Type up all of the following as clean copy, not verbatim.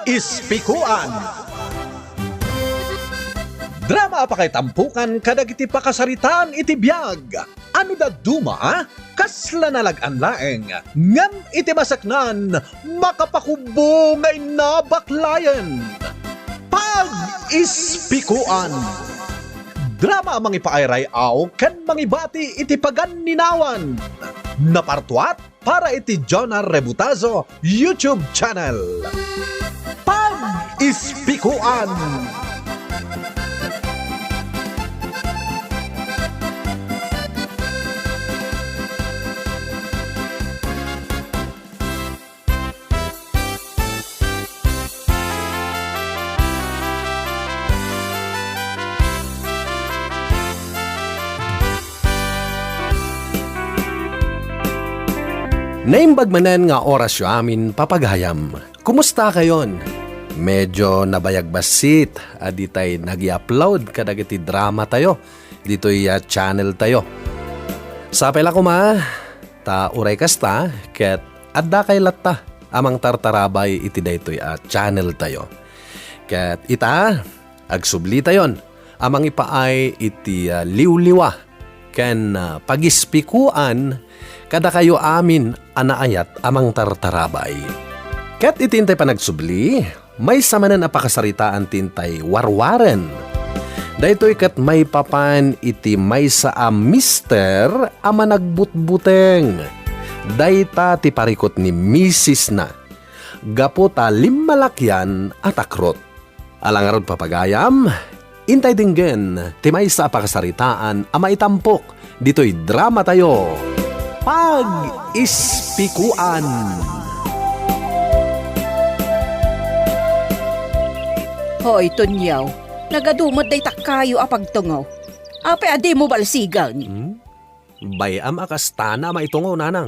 Pag-ispikuan. Drama pa kay tampukan kadag iti pakasaritaan iti biyag. Ano da duma? Kasla nalagan laeng. Ngam iti masaknan, makapakubo nga inabaklayan. Pag-ispikuan. Drama ang ipaayray aw kan mangibati iti paganinawan. Napartuat para iti Jonah Rebutazo YouTube channel. Pag-ispikuan. Naimbag manen nga oras yo amin papagayam. Kumusta kayon? Medyo nabayagbasit aditay nag-i-upload kadag iti drama tayo. Dito'y channel tayo. Sapela ko ma, ta uray kasta, ket adda kay latta amang tartarabay iti daytoy channel tayo. Ket ita, agsubli tayon, amang ipaay iti liwliwa, ken pagispikuan, kada kayo amin anaayat amang tartarabay. Ket itintay pa nagsubli, may samanan apakasaritaan tintay warwaren. Daytoy ket may papan iti may sa mister ama nagbutbuteng. Dayta ti parikot ni Mrs. na. Gaputa limmalakyan at akrot. Alangarod papagayam, intay dinggen ti may sa apakasaritaan ama itampok. Dito'y drama tayo. Pag-ispikuan. Hoy, Tunyaw, nagadumot day takayo apagtungaw. Ape adi mo balsigan. Bayam akastana maitungo nanang.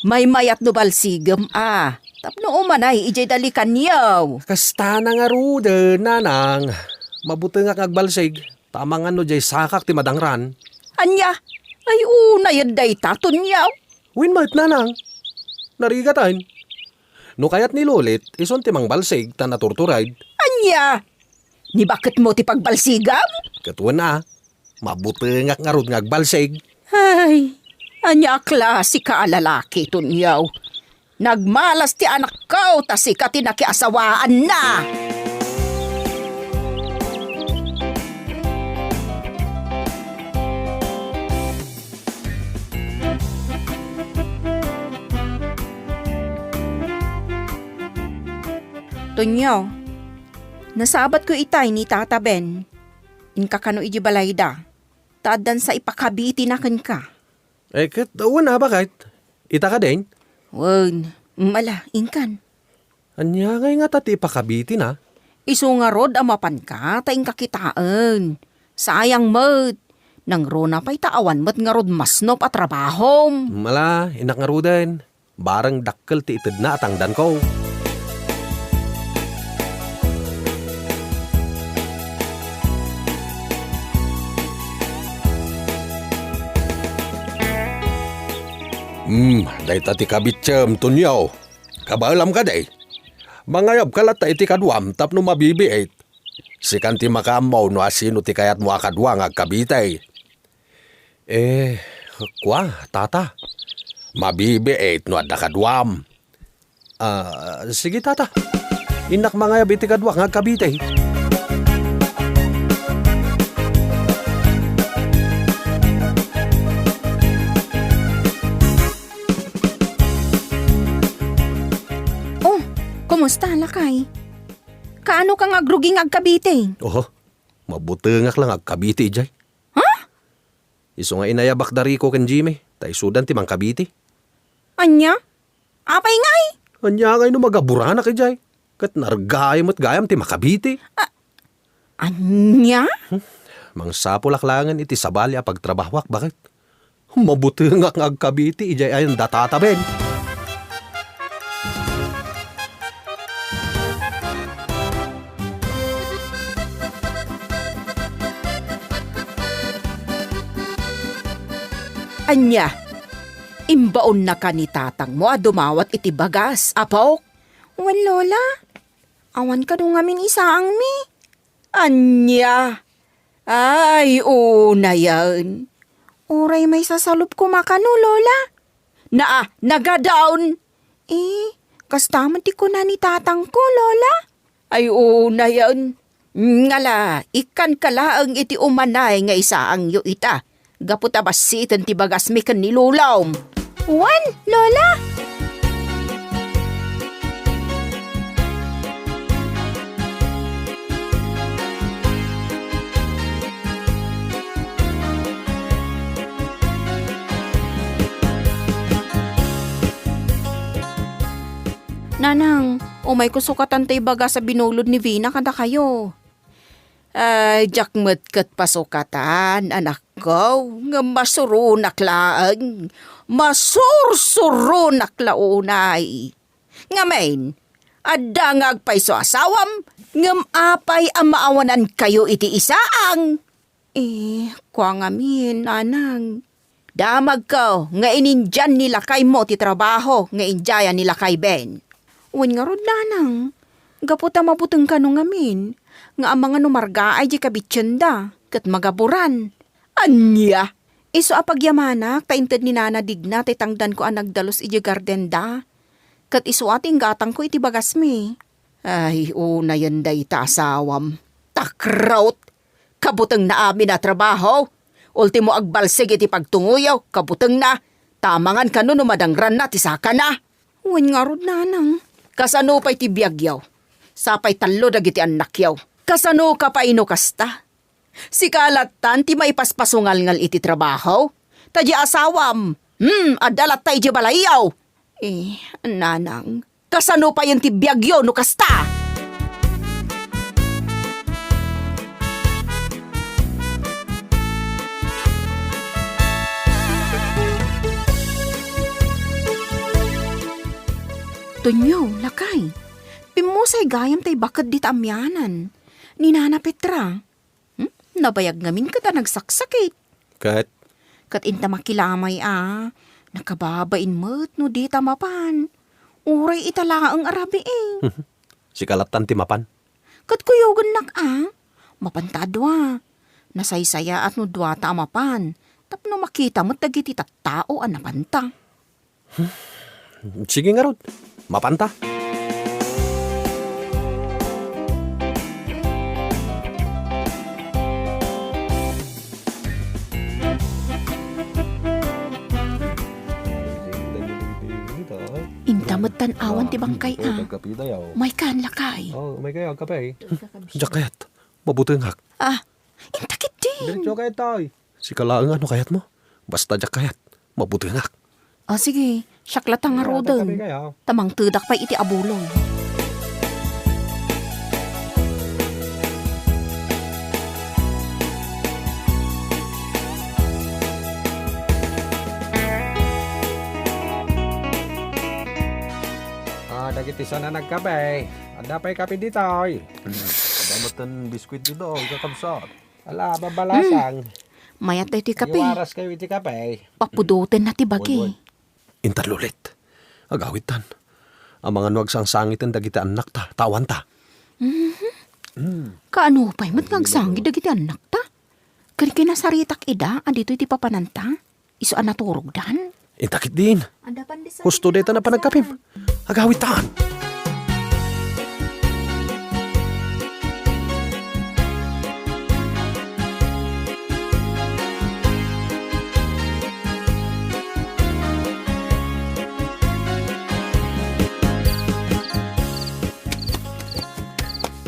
May mayat no balsigam Tapno umanay ijay dalikan yaw. Kastana nga rude nanang. Mabuti nga kagbalsig. Tamang ano jay sakak ti madangran. Anya, ay una yan day ta, Tunyaw. Win mait nanang. Narigatan. No kayat ni Lulit, ison ti mang balsig ta naturturaid. Anya, ni bakit mo ti pagbalsigam? Katuan na. Mabuti nga ngarod nga agbalsig. Ay, anya klase ka lalaki, Tunyaw. Nagmalas ti anak ko, tas ika ti nakiasawaan na. Tunyaw, nasabat ko itay ni Tata Ben. Inkakano iji balayda. Taadan sa ipakabiti na ka. Ket, na bakit? Ita ka din? Wan, mala, inkan. Anya ngay nga tati pakabiti na. Isu nga rod amapan ka, taing kakitaan. Sayang mat. Nang rona pa'y taawan mat nga rod masnop at trabahom. Mala, inak nga ruden. Barang dakkel ti ited na atangdan ko. Day tati kabitsem, Tunyaw. Kabalam ka day. Mangayab kalata iti kadwam tapno mabibiit. Sikan ti makamaw no asino ti kayat mo akadwa nga kabitay. Kwa, tata. Mabibiit no adda kadwam. Sige tata. Inak mangayab iti kadwa nga kabitay. Kumusta, lakay? Kaano kang agruging agkabite? Oho, mabutengak lang agkabiti jay. Ha? Iso nga inayabak dari ko ken Jimmy, tay sudan ti mang kabiti. Anya? Apay ngay? Anya ngay no magaburana kay jay. Kat nargayam at gayam ti makabiti. Anya? Mang sapulaklangan iti sabali a pagtrabahwak, bakit? Mabutengak nga agkabiti, ijay ayan datataben. Anya, imbaon na ka ni tatang mo dumawat iti bagas, apok. Wan lola, Awan ka dong ngamin isaang mi. Anya. Ay, una yan. Uray may sasalup ko makano, Lola. Nagadaon. Kastaman ti ko na ni tatang ko, Lola. Ay, una yan. Ngala, ikan kalaang iti umanay nga isaang yo ita. Gaputa basitan ti bagas mi kan ni Lulaw. Wan, Lola. Nanang, umay kusukatan tay baga sa binulod ni Vina kada kayo. Ay, jakmet kat pasukatan, anak ko, nga masurunak laang, masursurunak launay. Nga main, adda nga agpay so asawam, ngam apay ang maawanan kayo iti isaang. Kwa ngamin, anang. Damag ko, nga inindyan nila kay mo ti trabaho, nga injaya nila kay Ben. Uwan nga rod nanang, gaputa maputeng ka nung amin, nga ang mga numarga ay di kabitsyenda, kat magaburan. Anya! Iso apagyamanak, taintad ni Nana Digna, tangdan ko ang nagdalos iji gardenda, kat iso ating gatang ko iti bagas mi. Ay, una yan day ta asawam. Takraut! Kabuteng na amin na trabaho. Ultimo agbalsig iti pagtunguyaw, kabuteng na. Tamangan ka nun umadangran na, tisaka na. Uwan nga rod nanang. Kasano pa'y ti biyagyaw? Sapay talo dagiti anak yaw. Kasano ka pa inukasta? Si kalatan ti maipaspasungal iti trabaho? Tadya asawam. Adalat tayo di balayaw. Nanang. Kasano pa yung ti biyagyaw no kasta? Tunyo, lakay. Pimusay gayam tay bakad di tamyanan. Ni Nana Petra. Nabayag ngamin ka ta nagsaksakit. Kat, Kat inta makilamay nakababain mo't no di tamapan. Uray itala ang arabi si kalatan ti mapan. Kat kuyogan nak mapantadwa. Nasaysaya at no dwa tamapan. Tapno makita mo't dagiti tattao napanta. Sige nga rod, mapanta. Intamot tanawan ti bangkay May kan lakay. May kayo, kapay. Diyak kayat, mabuteng hak. Intakit din. Diyak kayat tayo. Si kalaang ano kayat mo? Basta diyak kayat, mabuteng hak. Sige, syaklatang nga rodan. Tamang tudak pa iti abulong. Dagiti sana nagkape. Anda pa'y kape dito. Kadamatan biskwit dito, kakabsat. Ala, babalasang. Mayat tayo ti kape. Iwaras kayo iti kape. Papudutin na ti bagi. Intalulit. Agawitan. Ang mga nuagsang sangitan dagiti anak ta. Tawan ta. Kaano pa'y matngagsangi dagiti anak ta? Kani kinasaritak ida, adito iti papananta. Iso naturog dan. Intakit din. Husto deta na panagkapim. Agawitan.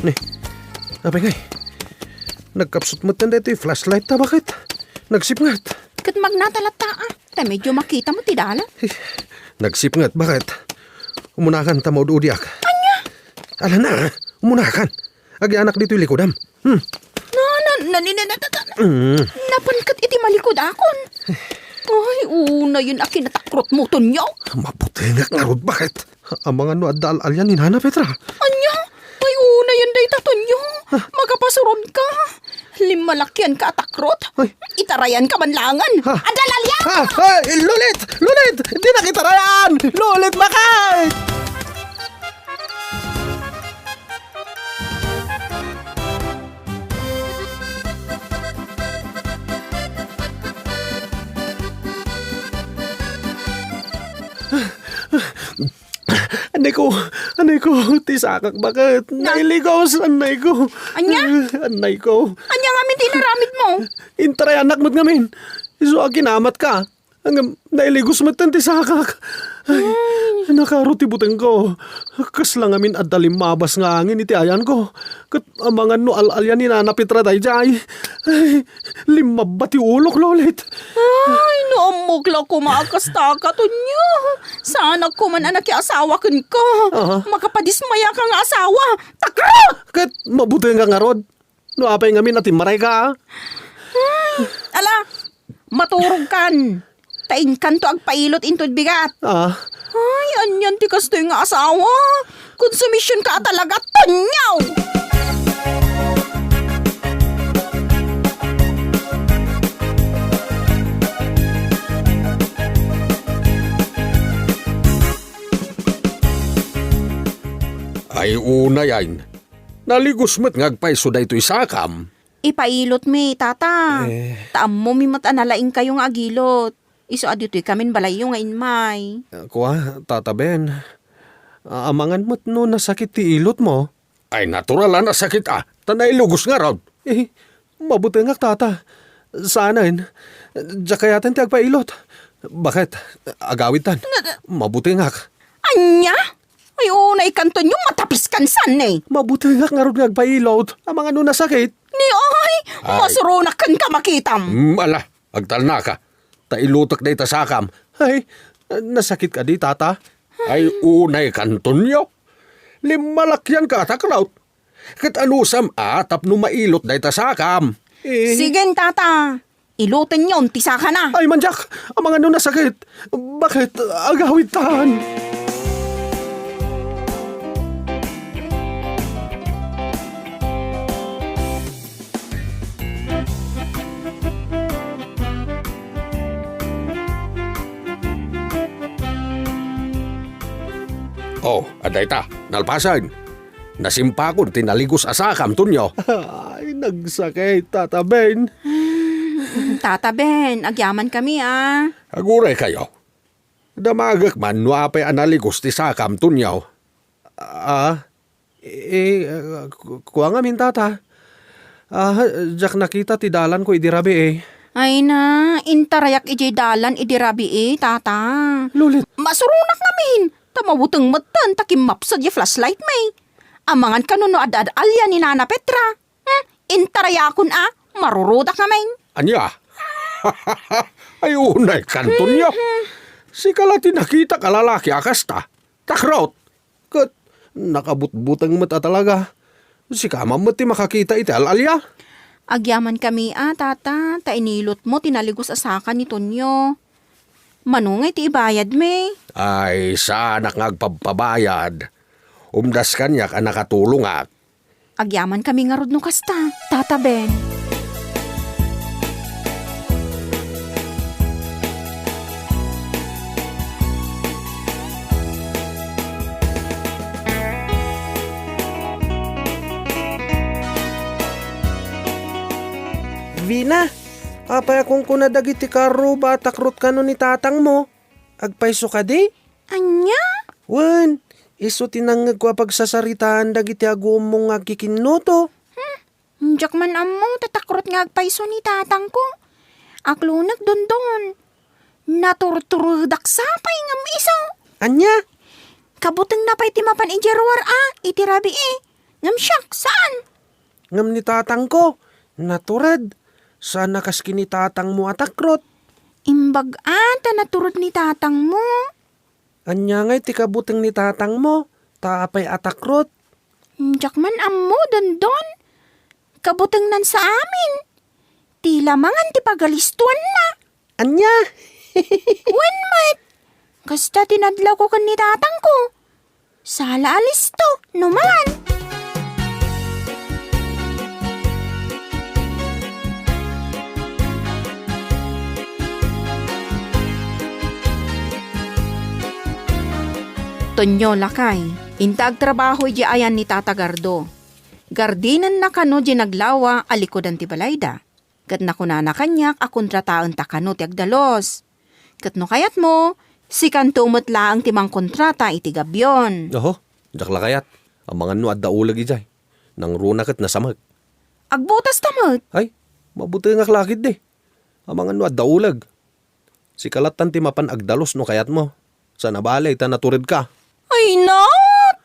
Ni, abay ngay. Nagkapsot mo tanda ito yung flashlight ta, bakit? Nagsipngat. Kat magnatalata ta medyo makita mo tidala. Nagsipngat, bakit? Umunakan ta mo udiak. Anya? Ala na, umunakan. Agi anak dito yung likodam. Napankat iti malikod akon. Ay, una yun akin natakrot mo tunyaw. Mabuti nga rod, bakit? Ang mga nuadal alyan ni Nana Petra. Anya? Ay, una yun day tatunyo. Magapasuron ka. Limalakyan ka atakrot. Itarayan ka manlangan. Adalalyan! Lulit! Lulit! Di na kitarayan! Lulit, bakit? Anay ko, tisakak bakit? Nailigaw sa anay ko. Anya? Anay ko. Anya nga min tinaramid mo? Intray anak mo't ngamin. Iso aginamat ka. Hanggang nailigos mo't ang tisakak. Ay, nakaruti buteng ko. Kas lang amin at dalimabas nga angin iti ayan ko. Kat amangan no al-alyan ni Nana Petra day jay. Ay, limabati ulok lolit. Ay, naamugla ko maagkastaka to niyo. Sana ko man anak asawa kun ko. Makapadismaya ka nga asawa. Takro! Kat mabuti nga nga rod. No apay ngamin natin maray ka. Ala, maturog kan. Tain kan to agpailot intod bigat. Ay, anyan ti kasto yung asawa. Konsumisyon ka talaga, tanyaw! Ay una yan. Naligos mo't ngagpaiso da ito'y sakam. Ipailot mi, tata. Taam mo mi matanalaing kayong agilot. Iso adito'y kamin balayo nga inmay. Kuha, Tata Ben. Amangan mo't no nasakit ti ilot mo. Ay natural na nasakit Tanay lugos nga raw. Mabuti nga tata. Sanain. Diya kayatan ti agpailot. Bakit? Agawitan. Mabuti nga. Anya? Ay unay kanto nyo matapis kansan eh. Mabuti nga nga rin agpailot. Amangan no nasakit. Ni ay, masurunak kan ka makitam. Ala, agtal na ka. Tailutak na itasakam. Ay, nasakit ka di, tata? Ay, unay kanton nyo. Limalakyan ka, takraut. Kat anusam atap no mailot na itasakam. Sige, tata. Ilutin nyo, untisa ka na. Ay, manjak, ang mga no nasakit. Bakit agawitan? Oh, aday ta, nalpasan. Nasimpakon, tinaligos asakam tunyo. Ay, nagsakit, Tata Ben. Tata Ben, agyaman kami Aguray kayo. Damagak man, nuapay analigos ti sakam tunyaw. Kuha nga min, Tata. Jak nakita ti dalan ko idirabi Ay na, intarayak ijay dalan idirabi tata. Lulit. Masurunak namin. Tamawutang matan takim mapsad ya flashlight may. Amangan kanuno ad alya ni Nana Petra. Intarayakon marurudak namin. Anya? Ay unay kanton niyo. Si kalati nakita kalalaki akasta. Takraut. Kat nakabutbutang mata talaga. Si kamam mati makakita iti alalya. Agyaman kami tata. Tainilot mo tinaligos asakan ni Tonyo. Manungay ti ibayad me. Ay, saan ngagpabayad? Umdas kanya ka nakatulong Agyaman kami nga rod no kasta, Tata Ben. Vina, apay akong kunadag iti karo batakrot ka no ni tatang mo. Agpaiso ka di? Anya? Wan, iso tinangag ko pagsasaritaan dagiti agum mong agkikinuto. Diyak man amo, tatakrot nga agpaiso ni tatang ko. Aklunag dondon. Naturturudak sapay ngam iso. Anya? Kabuteng na pa'y timapan ijerwar itirabi Ngam siyak, saan? Ngam ni tatang ko, naturad. Sana kas kinitatang mo atakrot. Imbag naturod ni tatang mo. Anya nga'y tikabuteng ni tatang mo, taapay atakrot. Diyak man amo, dondon. Kabuteng nan sa amin. Tila mangan ti pagalistuan na. Anya? Wen mat. Kasta tinadlaw ko kan ni tatang ko. Sala alis to, numan. Tonyo lakay, intag trabaho di ayan ni Tata Gardo. Gardinan na kano di naglawa alikodan ti balayda. Kat nakunana kanyak akontrataan ta kano ti agdalos. Kat no kayat mo, Si kantumot lang timang kontrata iti gabyon. Oho, jak lakayat. Ang mga no adda ulag ijay. Nang runakat na samag. Agbutas tamot. Ay, mabuti nga klakid de. Ang mga no adda ulag. Si kalatan ti mapan agdalos no kayat mo. Sa nabalay ta naturid ka. Ay na,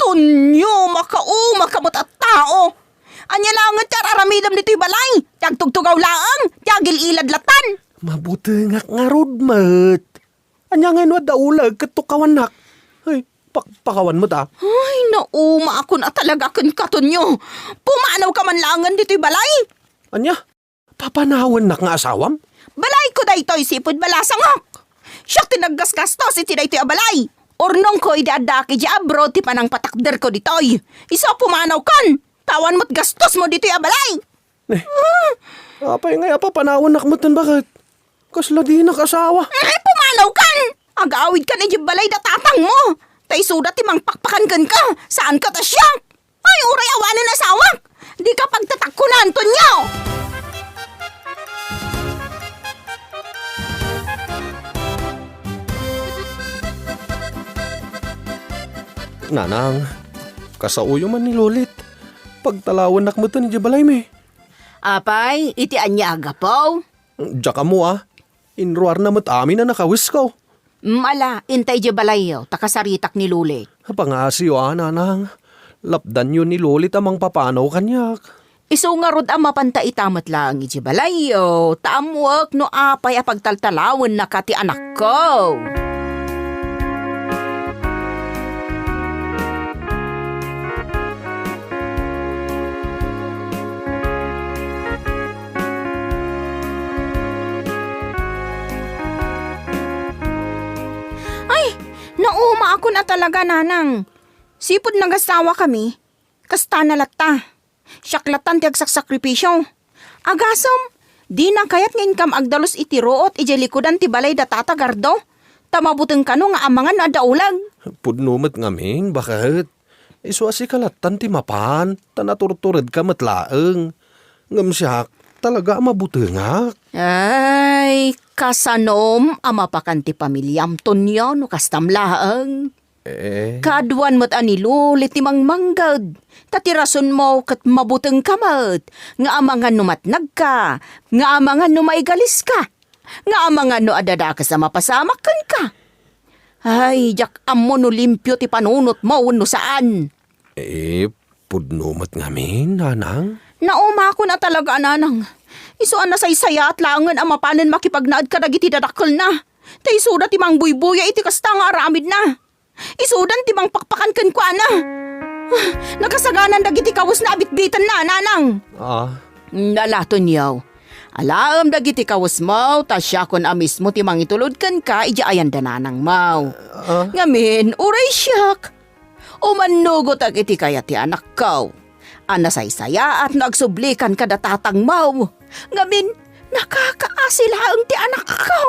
tunyo, makauma kamot at tao. Anya lang nga tiyar aramidam dito'y balay. Tiyag tugtugaw laang, tiyagil iladlatan. Mabuti nga nga rodmat. Anya nga no adda ulag katukawan nak. Ay, pakawan mo ta. Ay, nauma ako na talaga kun katunyo. Pumanaw ka man langan dito'y balay. Anya, papanawan nak nga asawam? Balay ko daytoy sipod balasangok. Siya tinaggasgastos iti daytoy abalay. Ornong ko idadaki di abro ti panang patakder ko ditoy. Isa pumanaw kan. Tawan mo't gastos mo dito'y abalay. Apay nga papanawan nak mo tan bakit? Kasla di nakasawa. Ay, pumanaw kan. Agawid ka na di balay da tatang mo. Tay sudat ti mang pakpakan kan ka. Saan ka tasya? Ay, uray awanan na sawak. Di ka pagtatakunan, Tonyo. Nanang, kasauyo man ni Lolit. Pagtalawan nak mo tan di balay me. Apay, iti anya agapaw. Diyak mo Inruar na mat amin na nakawis ko. Mala, intay di balayo, takasaritak ni Lulit. Pangasiyo nanang. Lapdan yun ni Lolit amang papanaw kanyak. Iso nga rod ang mapanta itamat lang iti balayo. Taamwak no apay a pagtaltalawan na kati anak ko. Ay, nauma ako na talaga, nanang. Sipod nagasawa kami. Kasta na lata. Syaklatan ti agsakripisyo. Agasom, di na kayat ngayon kam agdalos iti root iti likodan ti balay da tatagardo. Tamabuteng kano nga amangan na daulag. Pudnumet ngamin, bakit? Iswa si kalatan ti mapan, tanaturturid ka matlaeng. Ngam siyak, talaga mabutengak. Ay, kasanom amapakan ti pamilyam Tonyo no kastamlaang. Kaduan mo't anilo litimang manggad. Tatirason mo kat mabuteng kamat. Nga amangan no matnag ka. Nga amangan no maigalis ka. Nga amangan no adada ka sa mapasamakan ka. Ay, jak amo no limpyo ti panunot mo no saan. Pudnumet ngamin, nanang. Nauma ko na talaga, nanang. Isuan na saysaya at langan ang mapanan makipagnaad ka dagiti dadakkel na. Tay suda timang buybuya iti kasta nga aramid na. Isudan timang pakpakan kan kwa na. Nakasaganan dagiti kawus na abitbitan na, nanang. Nalaton yaw. Alaam dagiti kawus mo, tasya kon amis mo timang itulod kan ka, ija ayan dananang mau. Ngamin, uray siyak. Umanugot ag iti kaya ti anak ko. Anasaysaya at nagsublikan kada tatang mau. Ngamin, nakakaasila ang ti anak ko.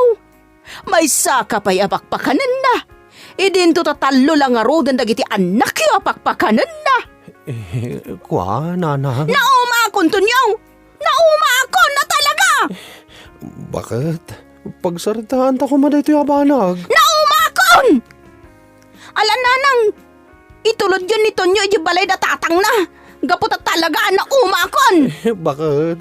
May saka pa'y apakpakanan na. Idin to tatalo lang arodan dagiti anak yung apakpakanan na. Kwa, nanang? Nauma akon, Tunyaw! Nauma akon na talaga! Bakit? Pagsaritahan ta ko man ito yung abanag. Nauma akon! Alan, nanang, itulod yun ni Tonyo yung balay na tatang na. Gapot at talaga na umakon. Bakit?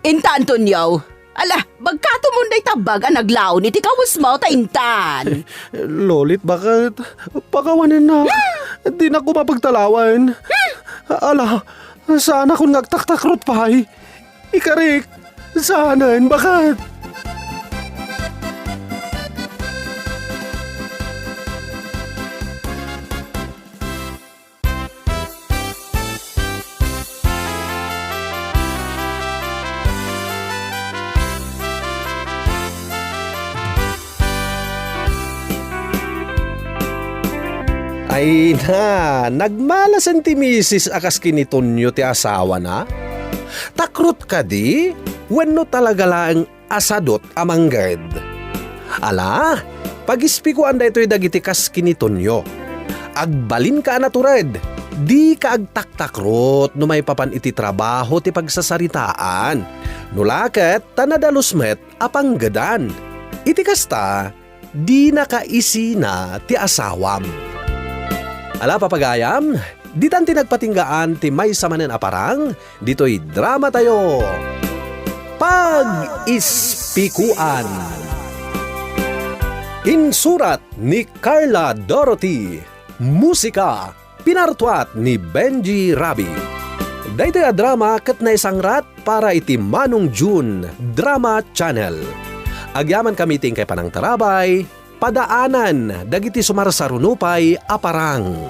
Intan, Tonyaw. Ala, bagkato mo na'y tabag ang naglaon iti kawas mo ta intan. Lolit, bakit? Pakawanin na. Di na ko mapagtalawan. Ala, saan ako nagtaktakrot pa'y? Ikarik, saanan, bakit? Ay na, nagmalasan ti misis akas kinitonyo ti asawa na? Takrot ka di? Wenno talaga lang asadot amanggad. Ala, pag-ispikuan da ito'y dagiti kas kinitonyo. Agbalin ka natured, di ka agtaktakrot no may papan iti trabaho ti pagsasaritaan. Nulaket tanadalusmet apanggadan. Iti kasta, di nakaisina ti asawam. Ala papagayam, di tanti nagpatinggaan ti may samanen aparang, dito'y drama tayo. Pag-ispikuan. Insurat ni Carla Dorothy. Musika, pinartuat ni Benji Rabi. Daytoy a drama ket na isangrat para iti Manong June Drama Channel. Agyaman kami ting kay panang tarabay, padaanan dagiti sumarsarunupay aparang.